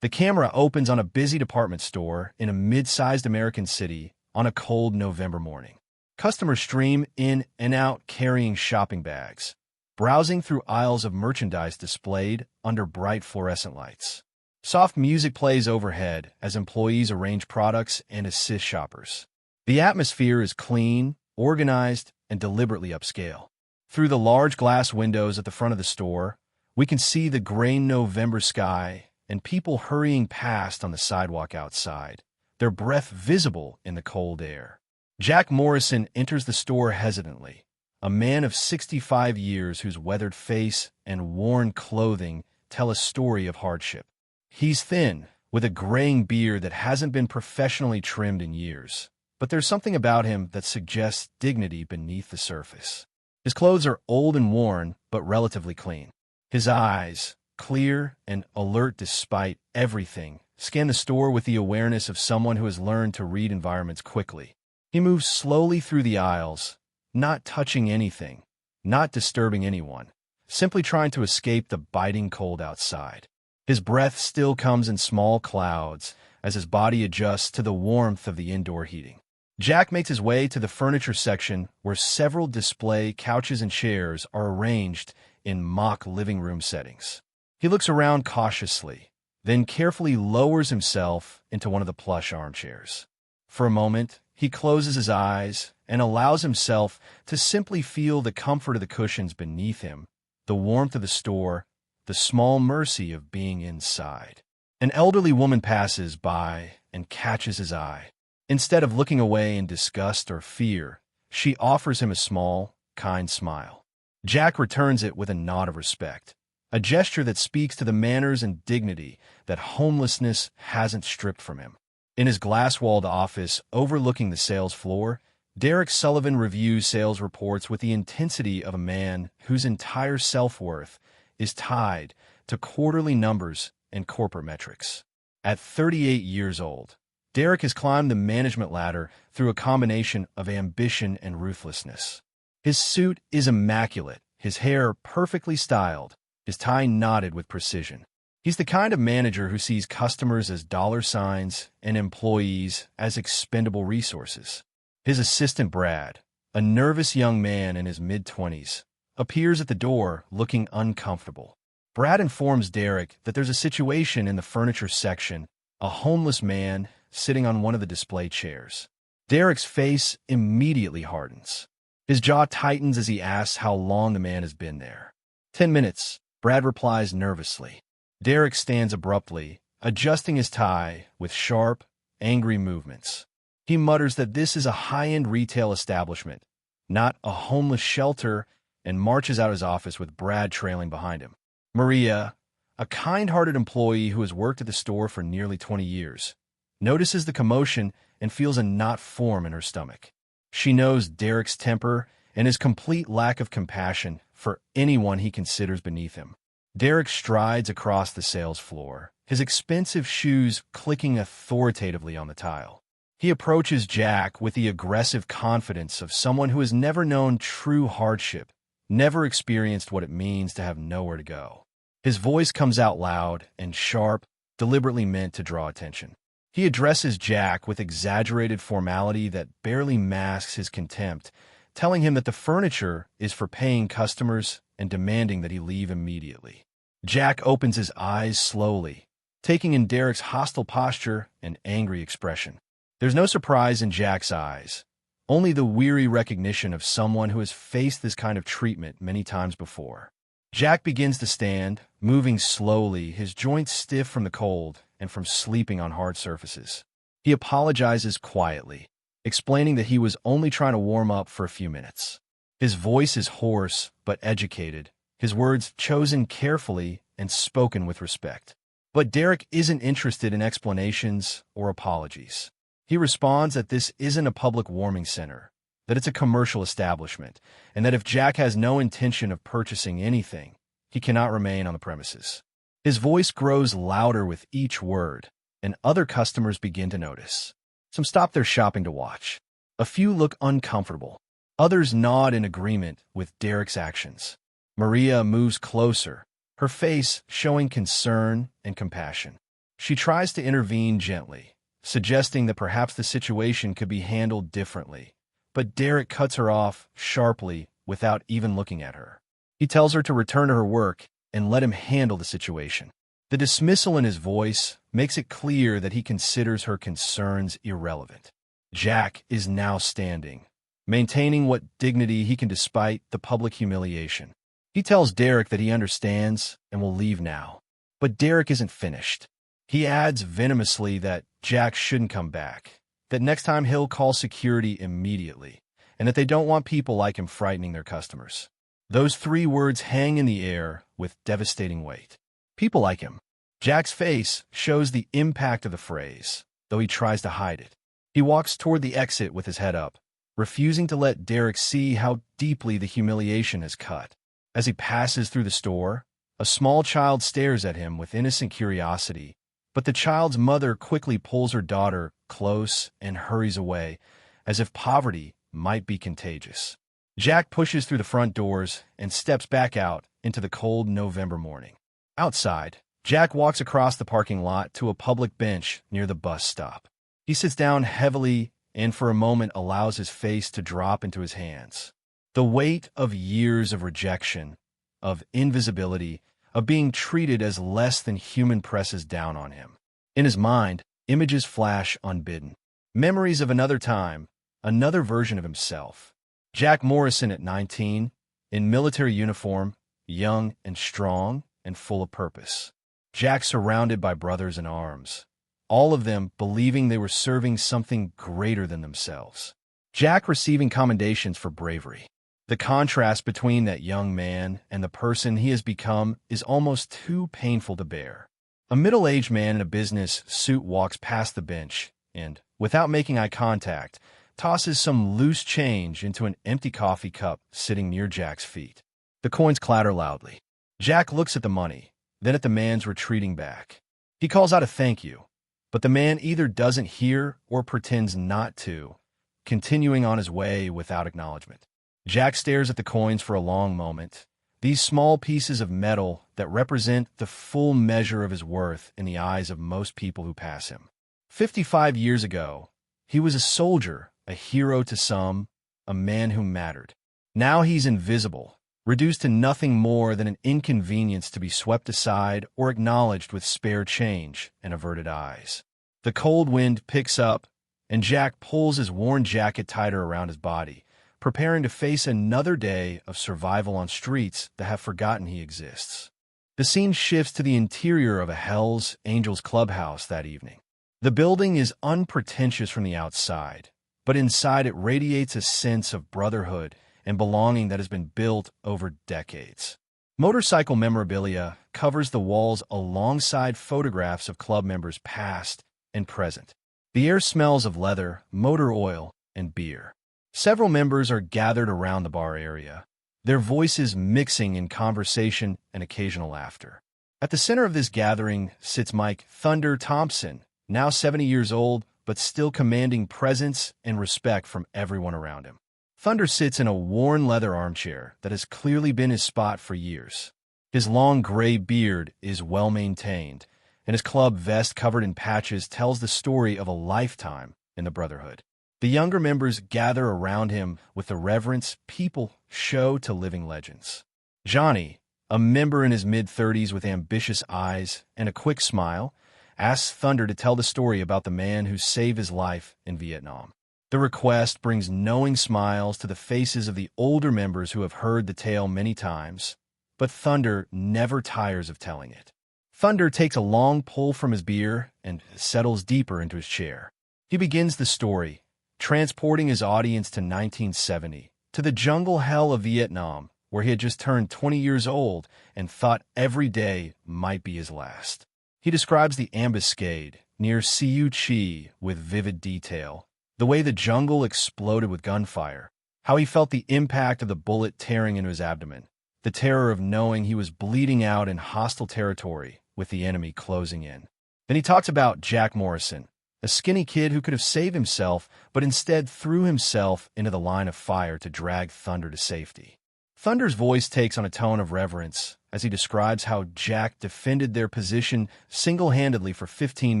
The camera opens on a busy department store in a mid-sized American city on a cold November morning. Customers stream in and out carrying shopping bags, browsing through aisles of merchandise displayed under bright fluorescent lights. Soft music plays overhead as employees arrange products and assist shoppers. The atmosphere is clean, organized, and deliberately upscale. Through the large glass windows at the front of the store, we can see the gray November sky and people hurrying past on the sidewalk outside, their breath visible in the cold air. Jack Morrison enters the store hesitantly, a man of 65 years whose weathered face and worn clothing tell a story of hardship. He's thin, with a graying beard that hasn't been professionally trimmed in years, but there's something about him that suggests dignity beneath the surface. His clothes are old and worn, but relatively clean. His eyes, clear and alert despite everything, scan the store with the awareness of someone who has learned to read environments quickly. He moves slowly through the aisles, not touching anything, not disturbing anyone, simply trying to escape the biting cold outside. His breath still comes in small clouds as his body adjusts to the warmth of the indoor heating. Jack makes his way to the furniture section where several display couches and chairs are arranged in mock living room settings. He looks around cautiously, then carefully lowers himself into one of the plush armchairs. For a moment, he closes his eyes and allows himself to simply feel the comfort of the cushions beneath him, the warmth of the store, the small mercy of being inside. An elderly woman passes by and catches his eye. Instead of looking away in disgust or fear, she offers him a small, kind smile. Jack returns it with a nod of respect, a gesture that speaks to the manners and dignity that homelessness hasn't stripped from him. In his glass-walled office overlooking the sales floor, Derek Sullivan reviews sales reports with the intensity of a man whose entire self-worth is tied to quarterly numbers and corporate metrics. At 38 years old, Derek has climbed the management ladder through a combination of ambition and ruthlessness. His suit is immaculate, his hair perfectly styled, his tie knotted with precision. He's the kind of manager who sees customers as dollar signs and employees as expendable resources. His assistant Brad, a nervous young man in his mid-20s, appears at the door looking uncomfortable. Brad informs Derek that there's a situation in the furniture section, a homeless man sitting on one of the display chairs. Derek's face immediately hardens. His jaw tightens as he asks how long the man has been there. 10 minutes, Brad replies nervously. Derek stands abruptly, adjusting his tie with sharp, angry movements. He mutters that this is a high-end retail establishment, not a homeless shelter, and marches out of his office with Brad trailing behind him. Maria, a kind-hearted employee who has worked at the store for nearly 20 years, notices the commotion and feels a knot form in her stomach. She knows Derek's temper and his complete lack of compassion for anyone he considers beneath him. Derek strides across the sales floor, his expensive shoes clicking authoritatively on the tile. He approaches Jack with the aggressive confidence of someone who has never known true hardship, never experienced what it means to have nowhere to go. His voice comes out loud and sharp, deliberately meant to draw attention. He addresses Jack with exaggerated formality that barely masks his contempt, telling him that the furniture is for paying customers and demanding that he leave immediately. Jack opens his eyes slowly, taking in Derek's hostile posture and angry expression. There's no surprise in Jack's eyes, only the weary recognition of someone who has faced this kind of treatment many times before. Jack begins to stand, moving slowly, his joints stiff from the cold and from sleeping on hard surfaces. He apologizes quietly, explaining that he was only trying to warm up for a few minutes. His voice is hoarse but educated, his words chosen carefully and spoken with respect. But Derek isn't interested in explanations or apologies. He responds that this isn't a public warming center, that it's a commercial establishment, and that if Jack has no intention of purchasing anything, he cannot remain on the premises. His voice grows louder with each word, and other customers begin to notice. Some stop their shopping to watch. A few look uncomfortable. Others nod in agreement with Derek's actions. Maria moves closer, her face showing concern and compassion. She tries to intervene gently, suggesting that perhaps the situation could be handled differently. But Derek cuts her off sharply without even looking at her. He tells her to return to her work and let him handle the situation. The dismissal in his voice makes it clear that he considers her concerns irrelevant. Jack is now standing, maintaining what dignity he can despite the public humiliation. He tells Derek that he understands and will leave now. But Derek isn't finished. He adds venomously that Jack shouldn't come back, that next time he'll call security immediately, and that they don't want people like him frightening their customers. Those three words hang in the air with devastating weight. People like him. Jack's face shows the impact of the phrase, though he tries to hide it. He walks toward the exit with his head up, refusing to let Derek see how deeply the humiliation has cut. As he passes through the store, a small child stares at him with innocent curiosity, but the child's mother quickly pulls her daughter close and hurries away, as if poverty might be contagious. Jack pushes through the front doors and steps back out into the cold November morning. Outside, Jack walks across the parking lot to a public bench near the bus stop. He sits down heavily and for a moment allows his face to drop into his hands. The weight of years of rejection, of invisibility, of being treated as less than human presses down on him. In his mind, images flash unbidden. Memories of another time, another version of himself. Jack Morrison at 19, in military uniform, young and strong and full of purpose. Jack surrounded by brothers in arms, all of them believing they were serving something greater than themselves. Jack receiving commendations for bravery. The contrast between that young man and the person he has become is almost too painful to bear. A middle-aged man in a business suit walks past the bench and, without making eye contact, tosses some loose change into an empty coffee cup sitting near Jack's feet. The coins clatter loudly. Jack looks at the money, then at the man's retreating back. He calls out a thank you, but the man either doesn't hear or pretends not to, continuing on his way without acknowledgement. Jack stares at the coins for a long moment, these small pieces of metal that represent the full measure of his worth in the eyes of most people who pass him. 55 years ago, he was a soldier, a hero to some, a man who mattered. Now he's invisible, reduced to nothing more than an inconvenience to be swept aside or acknowledged with spare change and averted eyes. The cold wind picks up, and Jack pulls his worn jacket tighter around his body, preparing to face another day of survival on streets that have forgotten he exists. The scene shifts to the interior of a Hell's Angels clubhouse that evening. The building is unpretentious from the outside, but inside it radiates a sense of brotherhood and belonging that has been built over decades. Motorcycle memorabilia covers the walls alongside photographs of club members past and present. The air smells of leather, motor oil, and beer. Several members are gathered around the bar area, their voices mixing in conversation and occasional laughter. At the center of this gathering sits Mike "Thunder" Thompson, now 70 years old, but still commanding presence and respect from everyone around him. Thunder sits in a worn leather armchair that has clearly been his spot for years. His long gray beard is well-maintained, and his club vest covered in patches tells the story of a lifetime in the Brotherhood. The younger members gather around him with the reverence people show to living legends. Johnny, a member in his mid-30s with ambitious eyes and a quick smile, asks Thunder to tell the story about the man who saved his life in Vietnam. The request brings knowing smiles to the faces of the older members who have heard the tale many times, but Thunder never tires of telling it. Thunder takes a long pull from his beer and settles deeper into his chair. He begins the story, transporting his audience to 1970, to the jungle hell of Vietnam, where he had just turned 20 years old and thought every day might be his last. He describes the ambuscade near Siu Chi with vivid detail, the way the jungle exploded with gunfire, how he felt the impact of the bullet tearing into his abdomen, the terror of knowing he was bleeding out in hostile territory with the enemy closing in. Then he talks about Jack Morrison, a skinny kid who could have saved himself, but instead threw himself into the line of fire to drag Thunder to safety. Thunder's voice takes on a tone of reverence as he describes how Jack defended their position single-handedly for 15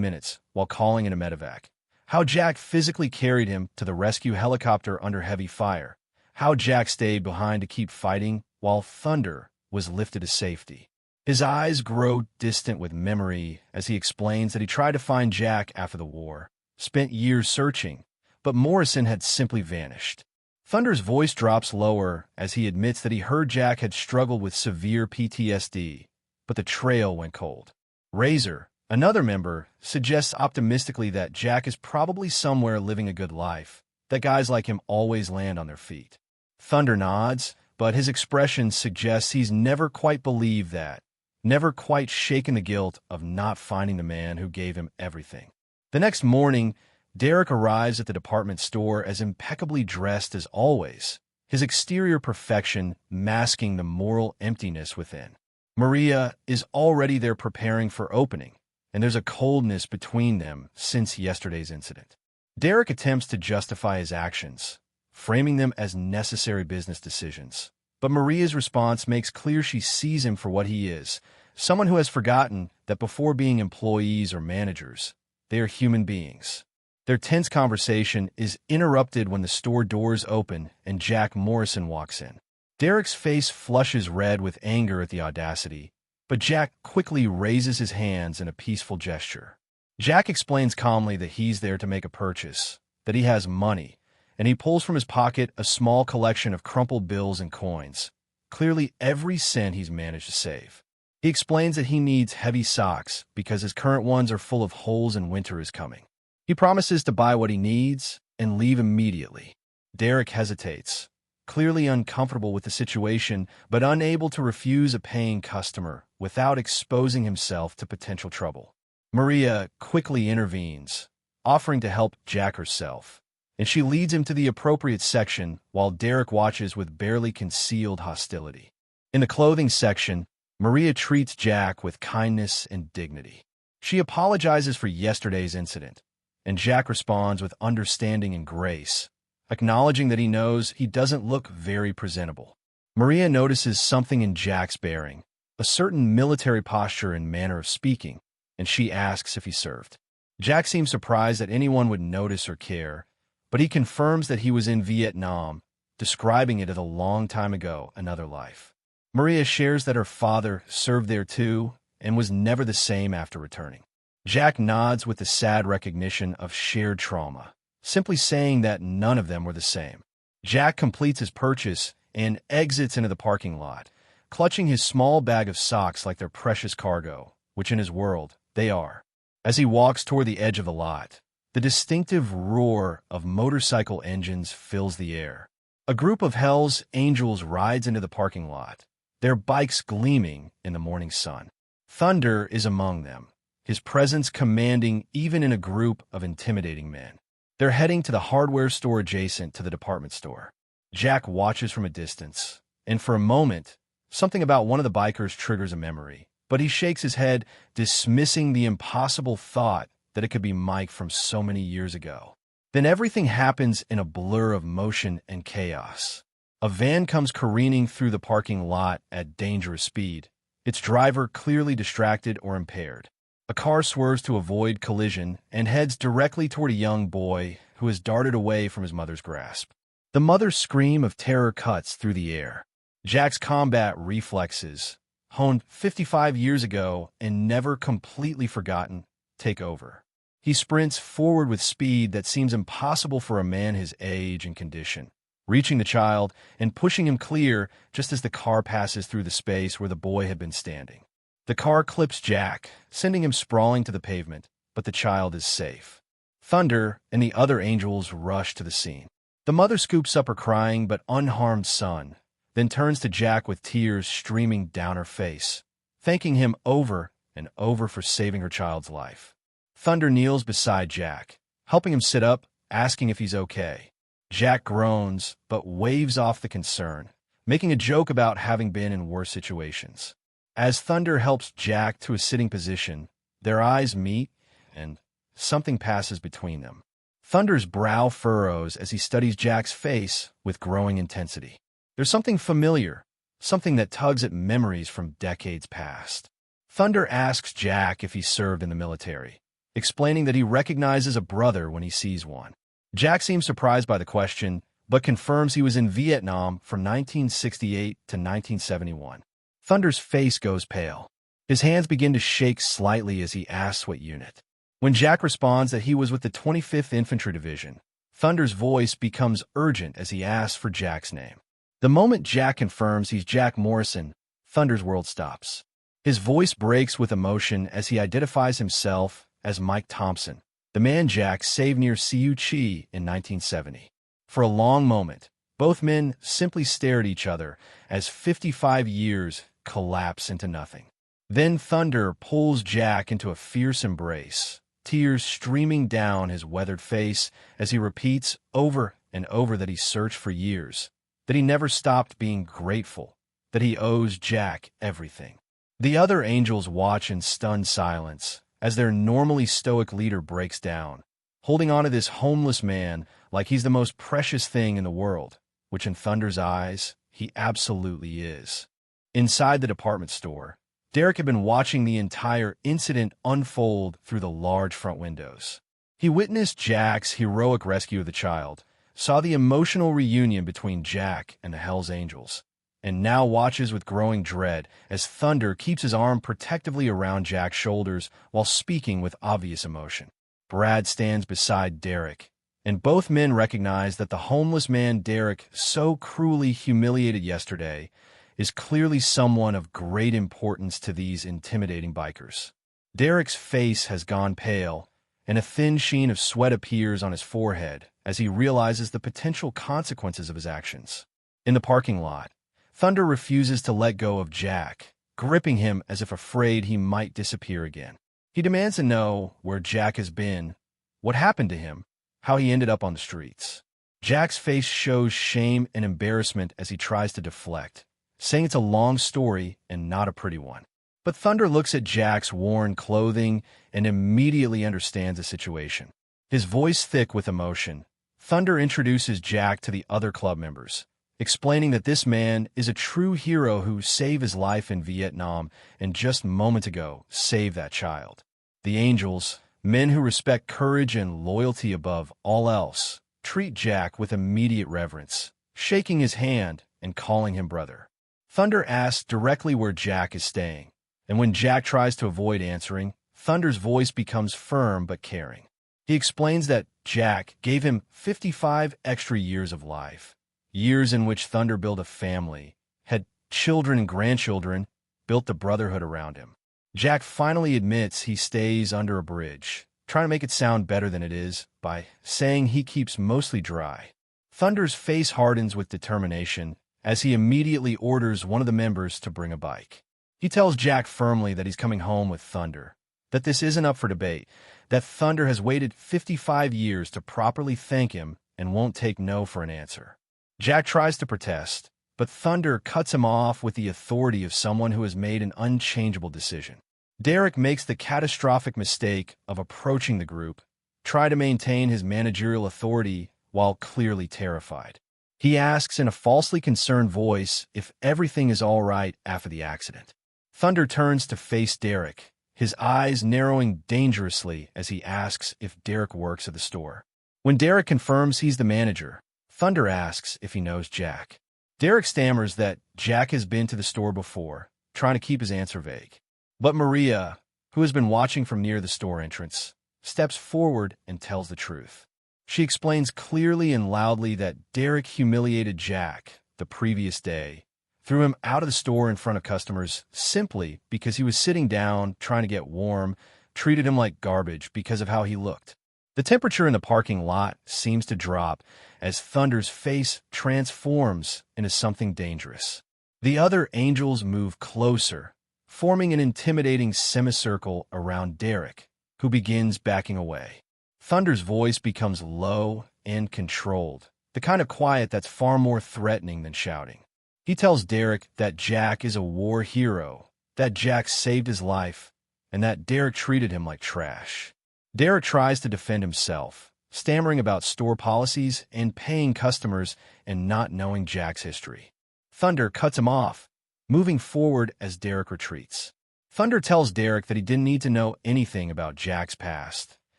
minutes while calling in a medevac, how Jack physically carried him to the rescue helicopter under heavy fire, how Jack stayed behind to keep fighting while Thunder was lifted to safety. His eyes grow distant with memory as he explains that he tried to find Jack after the war, spent years searching, but Morrison had simply vanished. Thunder's voice drops lower as he admits that he heard Jack had struggled with severe PTSD, but the trail went cold. Razor, another member, suggests optimistically that Jack is probably somewhere living a good life, that guys like him always land on their feet. Thunder nods, but his expression suggests he's never quite believed that, never quite shaken the guilt of not finding the man who gave him everything. The next morning, Derek arrives at the department store as impeccably dressed as always, his exterior perfection masking the moral emptiness within. Maria is already there preparing for opening, and there's a coldness between them since yesterday's incident. Derek attempts to justify his actions, framing them as necessary business decisions. But Maria's response makes clear she sees him for what he is, someone who has forgotten that before being employees or managers, they are human beings. Their tense conversation is interrupted when the store doors open and Jack Morrison walks in. Derek's face flushes red with anger at the audacity, but Jack quickly raises his hands in a peaceful gesture. Jack explains calmly that he's there to make a purchase, that he has money, and he pulls from his pocket a small collection of crumpled bills and coins, clearly every cent he's managed to save. He explains that he needs heavy socks because his current ones are full of holes and winter is coming. He promises to buy what he needs and leave immediately. Derek hesitates, clearly uncomfortable with the situation, but unable to refuse a paying customer without exposing himself to potential trouble. Maria quickly intervenes, offering to help Jack herself, and she leads him to the appropriate section while Derek watches with barely concealed hostility. In the clothing section, Maria treats Jack with kindness and dignity. She apologizes for yesterday's incident, and Jack responds with understanding and grace, acknowledging that he knows he doesn't look very presentable. Maria notices something in Jack's bearing, a certain military posture and manner of speaking, and she asks if he served. Jack seems surprised that anyone would notice or care, but he confirms that he was in Vietnam, describing it as a long time ago, another life. Maria shares that her father served there too and was never the same after returning. Jack nods with the sad recognition of shared trauma, simply saying that none of them were the same. Jack completes his purchase and exits into the parking lot, clutching his small bag of socks like their precious cargo, which in his world, they are. As he walks toward the edge of the lot, the distinctive roar of motorcycle engines fills the air. A group of Hell's Angels rides into the parking lot, their bikes gleaming in the morning sun. Thunder is among them, his presence commanding even in a group of intimidating men. They're heading to the hardware store adjacent to the department store. Jack watches from a distance, and for a moment, something about one of the bikers triggers a memory, but he shakes his head, dismissing the impossible thought that it could be Mike from so many years ago. Then everything happens in a blur of motion and chaos. A van comes careening through the parking lot at dangerous speed, its driver clearly distracted or impaired. A car swerves to avoid collision and heads directly toward a young boy who has darted away from his mother's grasp. The mother's scream of terror cuts through the air. Jack's combat reflexes, honed 55 years ago and never completely forgotten, take over. He sprints forward with speed that seems impossible for a man his age and condition, reaching the child and pushing him clear just as the car passes through the space where the boy had been standing. The car clips Jack, sending him sprawling to the pavement, but the child is safe. Thunder and the other angels rush to the scene. The mother scoops up her crying but unharmed son, then turns to Jack with tears streaming down her face, thanking him over and over for saving her child's life. Thunder kneels beside Jack, helping him sit up, asking if he's okay. Jack groans but waves off the concern, making a joke about having been in worse situations. As Thunder helps Jack to a sitting position, their eyes meet, and something passes between them. Thunder's brow furrows as he studies Jack's face with growing intensity. There's something familiar, something that tugs at memories from decades past. Thunder asks Jack if he served in the military, explaining that he recognizes a brother when he sees one. Jack seems surprised by the question, but confirms he was in Vietnam from 1968 to 1971. Thunder's face goes pale. His hands begin to shake slightly as he asks what unit. When Jack responds that he was with the 25th Infantry Division, Thunder's voice becomes urgent as he asks for Jack's name. The moment Jack confirms he's Jack Morrison, Thunder's world stops. His voice breaks with emotion as he identifies himself as Mike Thompson, the man Jack saved near Siu Chi in 1970. For a long moment, both men simply stare at each other as 55 years collapse into nothing. Then Thunder pulls Jack into a fierce embrace, tears streaming down his weathered face as he repeats over and over that he searched for years, that he never stopped being grateful, that he owes Jack everything. The other angels watch in stunned silence as their normally stoic leader breaks down, holding on to this homeless man like he's the most precious thing in the world, which in Thunder's eyes, he absolutely is. Inside the department store, Derek had been watching the entire incident unfold through the large front windows. He witnessed Jack's heroic rescue of the child, saw the emotional reunion between Jack and the Hells Angels, and now watches with growing dread as Thunder keeps his arm protectively around Jack's shoulders while speaking with obvious emotion. Brad stands beside Derek, and both men recognize that the homeless man Derek so cruelly humiliated yesterday is clearly someone of great importance to these intimidating bikers. Derek's face has gone pale, and a thin sheen of sweat appears on his forehead as he realizes the potential consequences of his actions. In the parking lot, Thunder refuses to let go of Jack, gripping him as if afraid he might disappear again. He demands to know where Jack has been, what happened to him, how he ended up on the streets. Jack's face shows shame and embarrassment as he tries to deflect, saying it's a long story and not a pretty one. But Thunder looks at Jack's worn clothing and immediately understands the situation. His voice thick with emotion, Thunder introduces Jack to the other club members, explaining that this man is a true hero who saved his life in Vietnam and just moments ago saved that child. The Angels, men who respect courage and loyalty above all else, treat Jack with immediate reverence, shaking his hand and calling him brother. Thunder asks directly where Jack is staying, and when Jack tries to avoid answering, Thunder's voice becomes firm but caring. He explains that Jack gave him 55 extra years of life, years in which Thunder built a family, had children and grandchildren, built the brotherhood around him. Jack finally admits he stays under a bridge, trying to make it sound better than it is by saying he keeps mostly dry. Thunder's face hardens with determination as he immediately orders one of the members to bring a bike. He tells Jack firmly that he's coming home with Thunder, that this isn't up for debate, that Thunder has waited 55 years to properly thank him and won't take no for an answer. Jack tries to protest, but Thunder cuts him off with the authority of someone who has made an unchangeable decision. Derek makes the catastrophic mistake of approaching the group, trying to maintain his managerial authority while clearly terrified. He asks in a falsely concerned voice if everything is all right after the accident. Thunder turns to face Derek, his eyes narrowing dangerously as he asks if Derek works at the store. When Derek confirms he's the manager, Thunder asks if he knows Jack. Derek stammers that Jack has been to the store before, trying to keep his answer vague. But Maria, who has been watching from near the store entrance, steps forward and tells the truth. She explains clearly and loudly that Derek humiliated Jack the previous day, threw him out of the store in front of customers simply because he was sitting down trying to get warm, treated him like garbage because of how he looked. The temperature in the parking lot seems to drop as Thunder's face transforms into something dangerous. The other angels move closer, forming an intimidating semicircle around Derek, who begins backing away. Thunder's voice becomes low and controlled, the kind of quiet that's far more threatening than shouting. He tells Derek that Jack is a war hero, that Jack saved his life, and that Derek treated him like trash. Derek tries to defend himself, stammering about store policies and paying customers and not knowing Jack's history. Thunder cuts him off, moving forward as Derek retreats. Thunder tells Derek that he didn't need to know anything about Jack's past,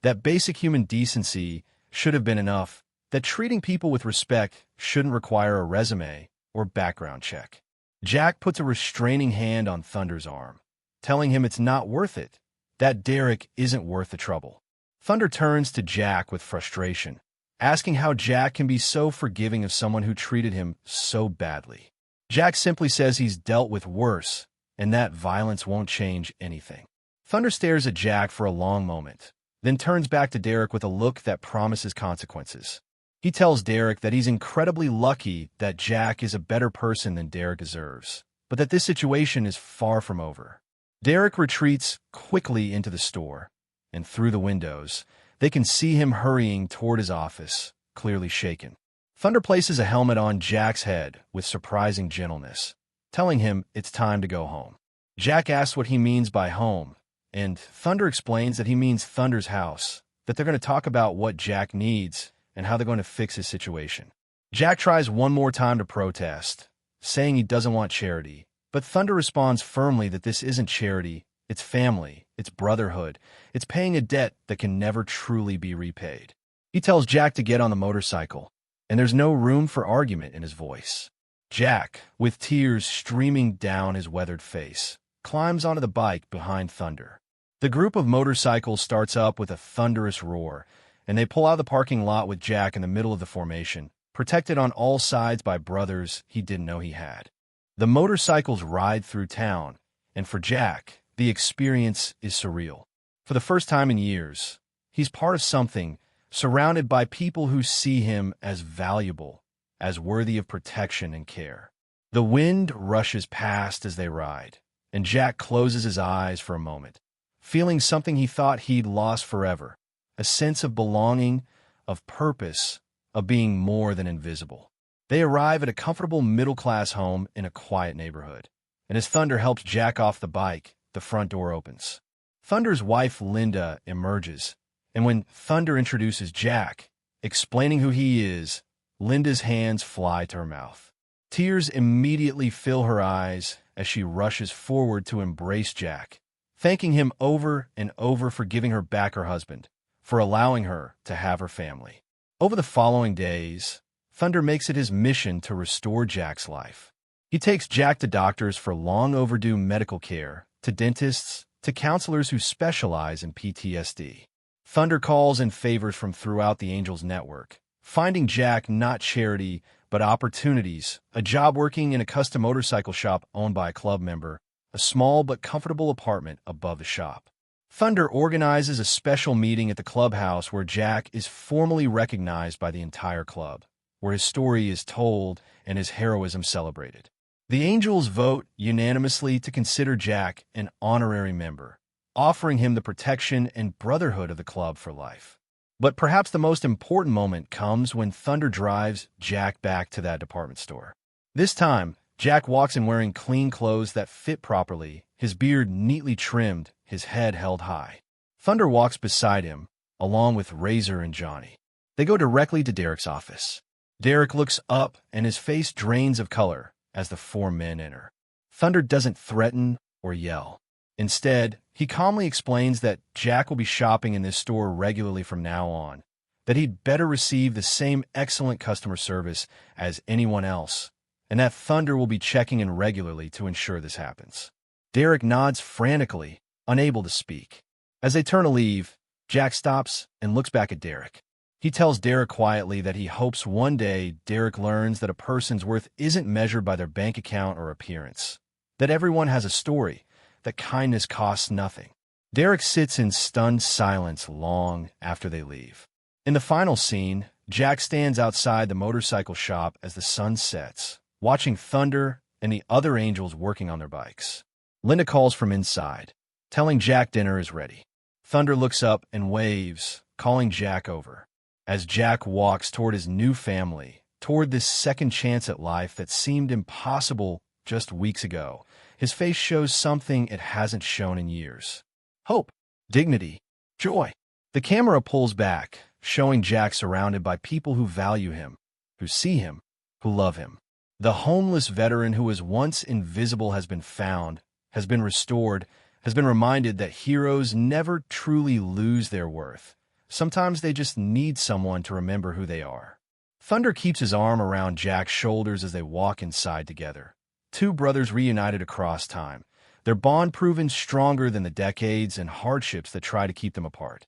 that basic human decency should have been enough, that treating people with respect shouldn't require a resume or background check. Jack puts a restraining hand on Thunder's arm, telling him it's not worth it, that Derek isn't worth the trouble. Thunder turns to Jack with frustration, asking how Jack can be so forgiving of someone who treated him so badly. Jack simply says he's dealt with worse, and that violence won't change anything. Thunder stares at Jack for a long moment, then turns back to Derek with a look that promises consequences. He tells Derek that he's incredibly lucky that Jack is a better person than Derek deserves, but that this situation is far from over. Derek retreats quickly into the store, and through the windows, they can see him hurrying toward his office, clearly shaken. Thunder places a helmet on Jack's head with surprising gentleness, telling him it's time to go home. Jack asks what he means by home, and Thunder explains that he means Thunder's house, that they're going to talk about what Jack needs and how they're going to fix his situation. Jack tries one more time to protest, saying he doesn't want charity, but Thunder responds firmly that this isn't charity, it's family, it's brotherhood, it's paying a debt that can never truly be repaid. He tells Jack to get on the motorcycle, and there's no room for argument in his voice. Jack, with tears streaming down his weathered face, climbs onto the bike behind Thunder. The group of motorcycles starts up with a thunderous roar, and they pull out of the parking lot with Jack in the middle of the formation, protected on all sides by brothers he didn't know he had. The motorcycles ride through town, and for Jack, the experience is surreal. For the first time in years, he's part of something, surrounded by people who see him as valuable, as worthy of protection and care. The wind rushes past as they ride, and Jack closes his eyes for a moment, feeling something he thought he'd lost forever, a sense of belonging, of purpose, of being more than invisible. They arrive at a comfortable middle-class home in a quiet neighborhood, and as Thunder helps Jack off the bike, the front door opens. Thunder's wife, Linda, emerges, and when Thunder introduces Jack, explaining who he is, Linda's hands fly to her mouth. Tears immediately fill her eyes as she rushes forward to embrace Jack, thanking him over and over for giving her back her husband, for allowing her to have her family. Over the following days, Thunder makes it his mission to restore Jack's life. He takes Jack to doctors for long overdue medical care, to dentists, to counselors who specialize in PTSD. Thunder calls in favors from throughout the Angels network, finding Jack not charity, but opportunities, a job working in a custom motorcycle shop owned by a club member, a small but comfortable apartment above the shop. Thunder organizes a special meeting at the clubhouse where Jack is formally recognized by the entire club, where his story is told and his heroism celebrated. The Angels vote unanimously to consider Jack an honorary member, offering him the protection and brotherhood of the club for life. But perhaps the most important moment comes when Thunder drives Jack back to that department store. This time, Jack walks in wearing clean clothes that fit properly, his beard neatly trimmed, his head held high. Thunder walks beside him, along with Razor and Johnny. They go directly to Derek's office. Derek looks up, and his face drains of color as the four men enter. Thunder doesn't threaten or yell. Instead, he calmly explains that Jack will be shopping in this store regularly from now on, that he'd better receive the same excellent customer service as anyone else, and that Thunder will be checking in regularly to ensure this happens. Derek nods frantically, unable to speak. As they turn to leave, Jack stops and looks back at Derek. He tells Derek quietly that he hopes one day Derek learns that a person's worth isn't measured by their bank account or appearance, that everyone has a story, that kindness costs nothing. Derek sits in stunned silence long after they leave. In the final scene, Jack stands outside the motorcycle shop as the sun sets, watching Thunder and the other Angels working on their bikes. Linda calls from inside, telling Jack dinner is ready. Thunder looks up and waves, calling Jack over. As Jack walks toward his new family, toward this second chance at life that seemed impossible just weeks ago, his face shows something it hasn't shown in years. Hope, dignity, joy. The camera pulls back, showing Jack surrounded by people who value him, who see him, who love him. The homeless veteran who was once invisible has been found, has been restored, has been reminded that heroes never truly lose their worth. Sometimes they just need someone to remember who they are. Thunder keeps his arm around Jack's shoulders as they walk inside together. Two brothers reunited across time, their bond proven stronger than the decades and hardships that try to keep them apart.